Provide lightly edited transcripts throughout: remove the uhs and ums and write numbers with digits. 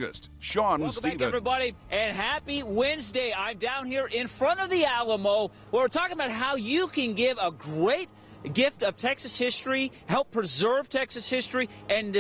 meteorologist, Sean Welcome Stevens. back, everybody, and happy Wednesday. I'm down here in front of the Alamo where we're talking about how you can give a great gift of Texas history, help preserve Texas history, and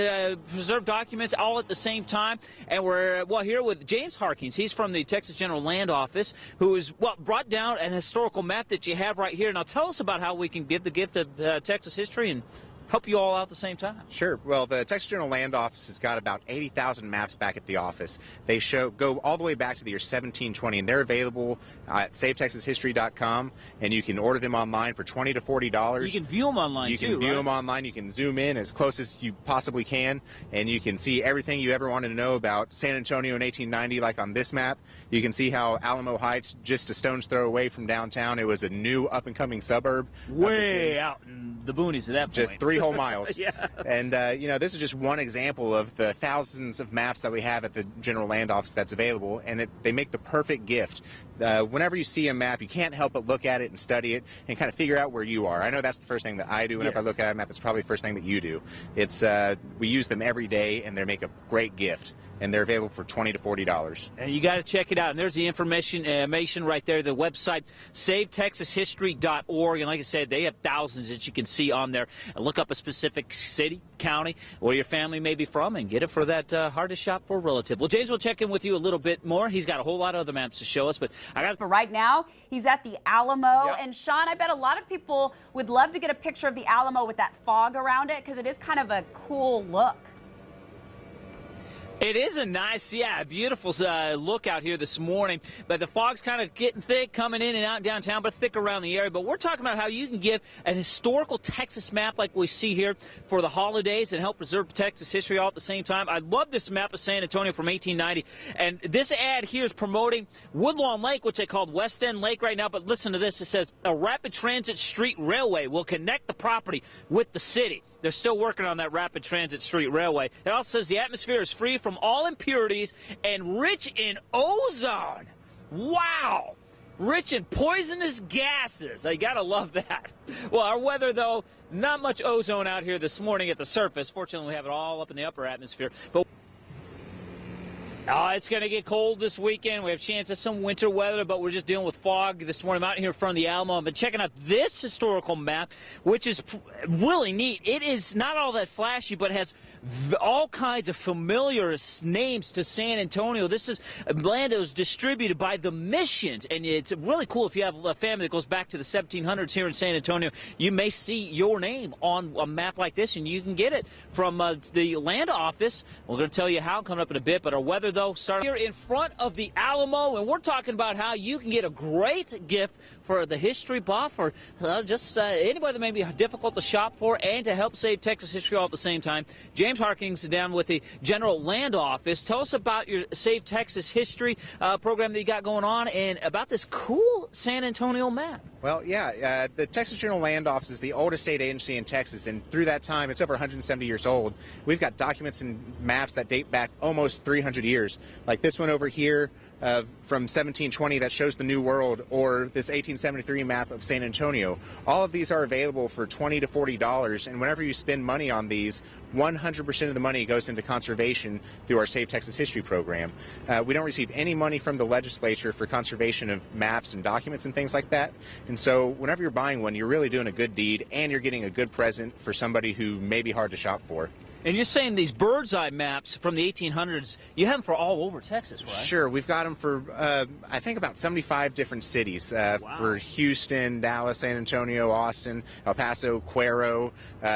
preserve documents all at the same time. And we're, here with James Harkins. He's from the Texas General Land Office, who has brought down an historical map that you have right here. Now, tell us about how we can give the gift of Texas history and help you all out at the same time. Sure. Well, the Texas General Land Office has got about 80,000 maps back at the office. They go all the way back to the year 1720, and they're available at savetexashistory.com, and you can order them online for $20 to $40. You can view them online, You can view them online. You can zoom in as close as you possibly can, and you can see everything you ever wanted to know about San Antonio in 1890, like on this map. You can see how Alamo Heights, just a stone's throw away from downtown, it was a new up-and-coming suburb. Way out in the boonies at that point. Just 3 whole miles. Yeah. And, this is just one example of the thousands of maps that we have at the General Land Office that's available, and they make the perfect gift. Whenever you see a map, you can't help but look at it and study it and kind of figure out where you are. I know that's the first thing that I do whenever I look at a map. It's probably the first thing that you do. It's we use them every day, and they make a great gift. And they're available for $20 to $40. And you got to check it out. And there's the information right there. The website, savetexashistory.org. And like I said, they have thousands that you can see on there. And look up a specific city, county, where your family may be from, and get it for that hard-to-shop-for relative. Well, James will check in with you a little bit more. He's got a whole lot of other maps to show us. But right now, he's at the Alamo. Yep. And, Sean, I bet a lot of people would love to get a picture of the Alamo with that fog around it, because it is kind of a cool look. It is a nice, beautiful look out here this morning, but the fog's kind of getting thick, coming in and out downtown, but thick around the area. But we're talking about how you can give an historical Texas map like we see here for the holidays and help preserve Texas history all at the same time. I love this map of San Antonio from 1890, and this ad here is promoting Woodlawn Lake, which they called West End Lake right now, but listen to this. It says, a rapid transit street railway will connect the property with the city. They're still working on that rapid transit street railway. It also says the atmosphere is free from all impurities and rich in ozone. Wow! Rich in poisonous gases. You gotta love that. Well, our weather, though, not much ozone out here this morning at the surface. Fortunately, we have it all up in the upper atmosphere. But it's going to get cold this weekend. We have chances of some winter weather, but we're just dealing with fog this morning. I'm out here in front of the Alamo. I've been checking out this historical map, which is really neat. It is not all that flashy, but has all kinds of familiar names to San Antonio. This is land that was distributed by the missions, and it's really cool if you have a family that goes back to the 1700s here in San Antonio. You may see your name on a map like this, and you can get it from the land office. We're going to tell you how coming up in a bit, but our weather, though, started here in front of the Alamo, and we're talking about how you can get a great gift for the history buff or just anybody that may be difficult to shop for and to help save Texas history all at the same time. James Harkins is down with the General Land Office. Tell us about your Save Texas History program that you got going on and about this cool San Antonio map. Well, the Texas General Land Office is the oldest state agency in Texas, and through that time, it's over 170 years old. We've got documents and maps that date back almost 300 years, like this one over here from 1720 that shows the New World, or this 1873 map of San Antonio. All of these are available for $20 to $40, and whenever you spend money on these, 100% of the money goes into conservation through our Save Texas History program. We don't receive any money from the legislature for conservation of maps and documents and things like that. And so whenever you're buying one, you're really doing a good deed, and you're getting a good present for somebody who may be hard to shop for. And you're saying these bird's eye maps from the 1800s, you have them for all over Texas, right? Sure. We've got them for, I think, about 75 different cities. For Houston, Dallas, San Antonio, Austin, El Paso, Cuero,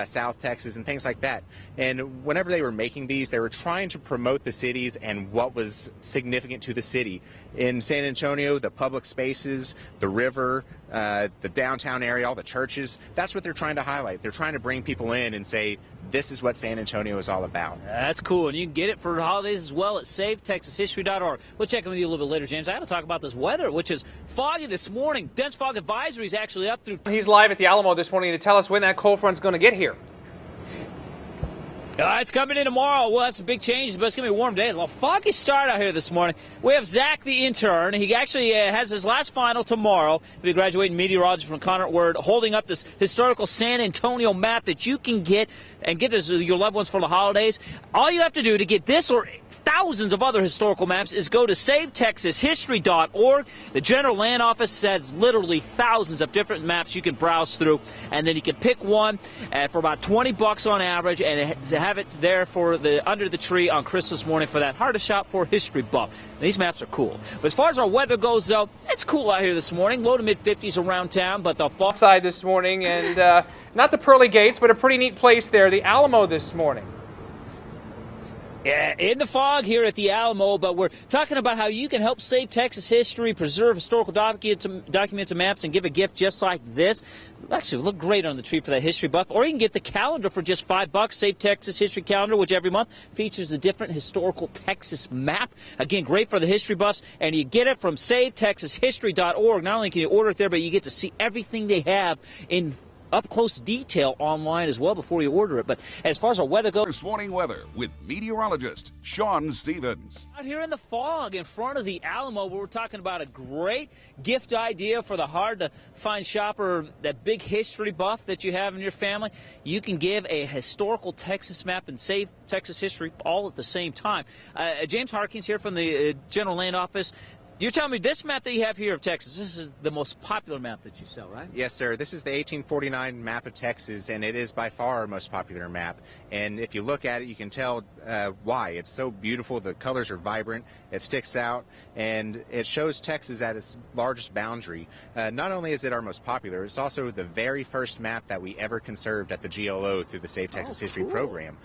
South Texas, and things like that. And whenever they were making these, they were trying to promote the cities and what was significant to the city. In San Antonio, the public spaces, the river, the downtown area, all the churches, that's what they're trying to highlight. They're trying to bring people in and say, this is what San Antonio is all about. That's cool, and you can get it for the holidays as well at savetexashistory.org. We'll check in with you a little bit later, James. I got to talk about this weather, which is foggy this morning. Dense fog advisory is actually up through... He's live at the Alamo this morning to tell us when that cold front's going to get here. It's coming in tomorrow. We'll have some big changes, but it's going to be a warm day. A little foggy start out here this morning. We have Zach, the intern. He actually has his last final tomorrow. He'll be graduating meteorologist from Conard Word, holding up this historical San Antonio map that you can get and get this, your loved ones for the holidays. All you have to do to get this or thousands of other historical maps is go to savetexashistory.org. The General Land Office has literally thousands of different maps you can browse through, and then you can pick one for about $20 on average and have it there for under the tree on Christmas morning for that hard to shop for history buff. And these maps are cool. But as far as our weather goes, though, it's cool out here this morning. Low to mid-50s around town, but the fall Outside this morning, and not the pearly gates, but a pretty neat place there, the Alamo this morning. Yeah, in the fog here at the Alamo, but we're talking about how you can help save Texas history, preserve historical documents and maps, and give a gift just like this. Actually, look great on the tree for that history buff. Or you can get the calendar for just $5. Save Texas History Calendar, which every month features a different historical Texas map. Again, great for the history buffs, and you get it from savetexashistory.org. Not only can you order it there, but you get to see everything they have in up-close detail online as well before you order it. But as far as our weather goes, First warning weather with meteorologist Sean Stevens. out here in the fog in front of the Alamo, we're talking about a great gift idea for the hard-to-find shopper, that big history buff that you have in your family. You can give a historical Texas map and save Texas history all at the same time. James Harkins here from the General Land Office. You're telling me this map that you have here of Texas, this is the most popular map that you sell, right? Yes, sir. This is the 1849 map of Texas, and it is by far our most popular map. And if you look at it, you can tell why. It's so beautiful. The colors are vibrant. It sticks out, and it shows Texas at its largest boundary. Not only is it our most popular, it's also the very first map that we ever conserved at the GLO through the Save Texas History program.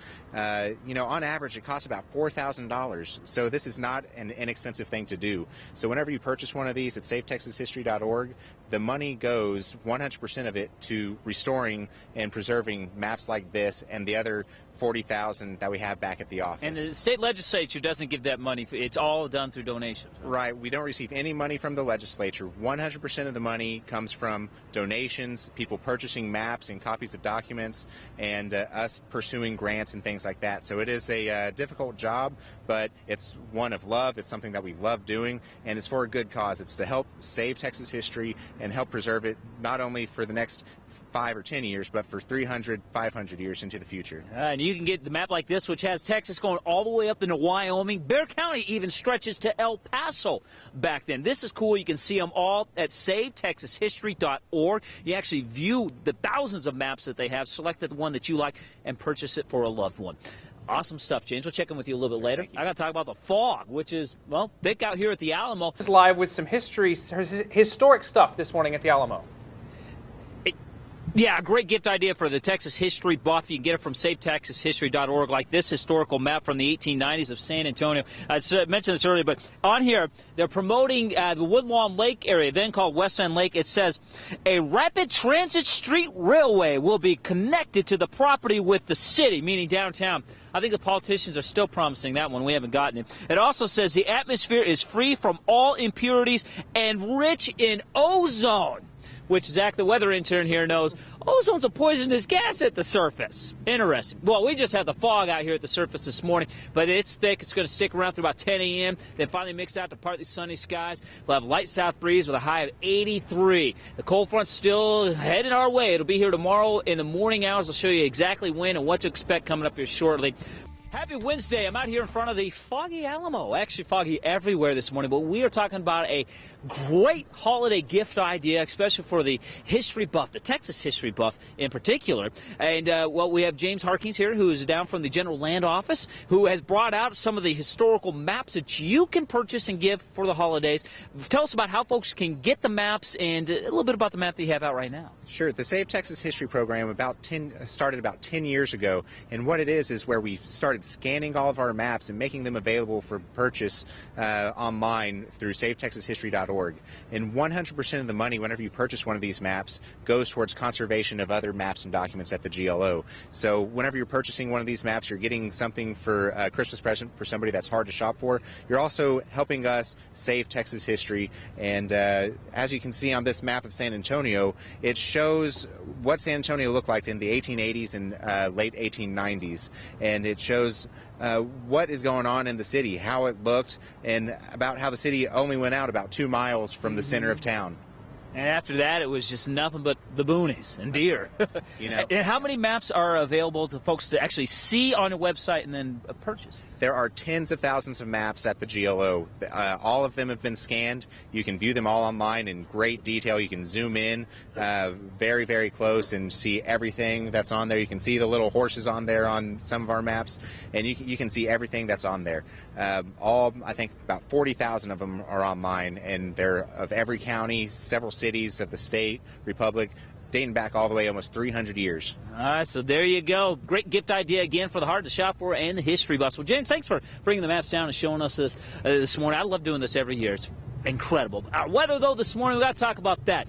You know, on average, it costs about $4,000. So this is not an inexpensive thing to do. So whenever you purchase one of these at savetexashistory.org, the money goes, 100% of it, to restoring and preserving maps like this and the other 40,000 that we have back at the office. And the state legislature doesn't give that money. It's all done through donations. Right. We don't receive any money from the legislature. 100% of the money comes from donations, people purchasing maps and copies of documents, and us pursuing grants and things like that. So it is a difficult job, but it's one of love. It's something that we love doing, and it's for a good cause. It's to help save Texas history and help preserve it, not only for the next 5 or 10 years, but for 300, 500 years into the future. And you can get the map like this, which has Texas going all the way up into Wyoming. Bexar County even stretches to El Paso back then. This is cool. You can see them all at savetexashistory.org. You actually view the thousands of maps that they have, select the one that you like, and purchase it for a loved one. Awesome stuff, James. We'll check in with you a little bit later. I got to talk about the fog, which is, well, thick out here at the Alamo. Is live with some historic stuff this morning at the Alamo. Yeah, a great gift idea for the Texas history buff. You can get it from savetexashistory.org, like this historical map from the 1890s of San Antonio. I mentioned this earlier, but on here, they're promoting the Woodlawn Lake area, then called West End Lake. It says, a rapid transit street railway will be connected to the property with the city, meaning downtown. I think the politicians are still promising that one. We haven't gotten it. It also says the atmosphere is free from all impurities and rich in ozone, which Zach, the weather intern here, knows ozone's a poisonous gas at the surface. Interesting. Well, we just had the fog out here at the surface this morning, but it's thick. It's going to stick around through about 10 a.m., then finally mix out to partly sunny skies. We'll have light south breeze with a high of 83. The cold front's still headed our way. It'll be here tomorrow in the morning hours. I'll show you exactly when and what to expect coming up here shortly. Happy Wednesday. I'm out here in front of the foggy Alamo. Actually foggy everywhere this morning, but we are talking about a great holiday gift idea, especially for the history buff, the Texas history buff in particular. And well, we have James Harkins here, who is down from the General Land Office, who has brought out some of the historical maps that you can purchase and give for the holidays. Tell us about how folks can get the maps and a little bit about the map that you have out right now. Sure. The Save Texas History program started about 10 years ago, and what it is where we started scanning all of our maps and making them available for purchase online through savetexashistory.org. And 100% of the money, whenever you purchase one of these maps, goes towards conservation of other maps and documents at the GLO. So whenever you're purchasing one of these maps, you're getting something for a Christmas present for somebody that's hard to shop for. You're also helping us save Texas history. And as you can see on this map of San Antonio, it shows what San Antonio looked like in the 1880s and late 1890s. And it shows what is going on in the city, how it looked, and about how the city only went out about 2 miles from the center of town. And after that, it was just nothing but the boonies and deer. You know. And how many maps are available to folks to actually see on your website and then purchase? There are tens of thousands of maps at the GLO. All of them have been scanned. You can view them all online in great detail. You can zoom in very, very close and see everything that's on there. You can see the little horses on there on some of our maps, and you can see everything that's on there. I think about 40,000 of them are online, and they're of every county, several cities of the state, republic, dating back all the way almost 300 years. All right, so there you go. Great gift idea again for the Hard to Shop For and the History Buffs. Well, James, thanks for bringing the maps down and showing us this morning. I love doing this every year. It's incredible. Our weather, though, this morning, we got to talk about that.